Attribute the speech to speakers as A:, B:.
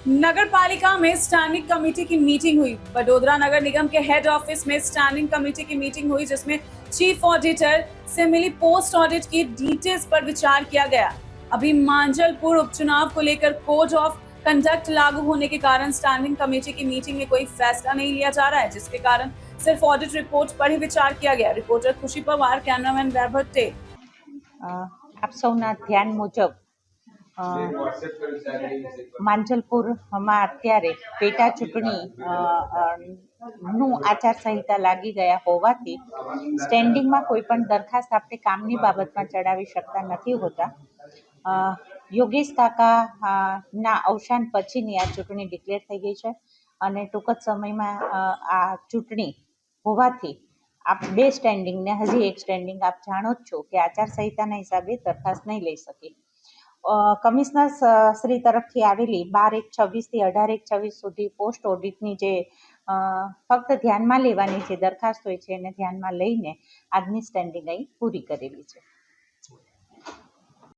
A: नगर पालिका में standing committee की मीटिंग हुई। वडोदरा नगर निगम के हेड ऑफिस में स्टैंडिंग कमेटी की मीटिंग हुई, जिसमें चीफ ऑडिटर से मिली पोस्ट ऑडिट की डिटेल्स पर विचार किया गया। अभी मांजलपुर उपचुनाव को लेकर कोड ऑफ कंडक्ट लागू होने के कारण स्टैंडिंग कमेटी की मीटिंग में कोई फैसला नहीं लिया जा रहा है, जिसके कारण सिर्फ ऑडिट रिपोर्ट पर ही विचार किया गया। रिपोर्टर खुशी पवार, कैमरामैन वैभव टेल।
B: આપ સૌના ધ્યાન મુજબ માંજલપુરમાં અત્યારે પેટા ચૂંટણી નું આચારસંહિતા લાગી ગયા હોવાથી સ્ટેન્ડિંગમાં કોઈ પણ દરખાસ્ત આપણે કામની બાબતમાં ચડાવી શકતા નથી હોતા. યોગેશ કાકા ના અવસાન પછીની આ ચૂંટણી ડિક્લેર થઈ ગઈ છે અને ટૂંક જ સમયમાં આ ચૂંટણી હોવાથી આપ બે સ્ટેન્ડિંગ ને હજી એક સ્ટેન્ડિંગ આપ જાણો જ છો કે આચારસંહિતાના હિસાબે દરખાસ્ત નહીં લઈ શકે. કમિશનર શ્રી તરફથી આવેલી 12/1/26 થી 18/1/26 સુધી પોસ્ટ ઓડિટની જે ફક્ત ધ્યાનમાં લેવાની જે દરખાસ્ત હોય છે એને ધ્યાનમાં લઈને આજની સ્ટેન્ડિંગ અહીં પૂરી કરેલી છે.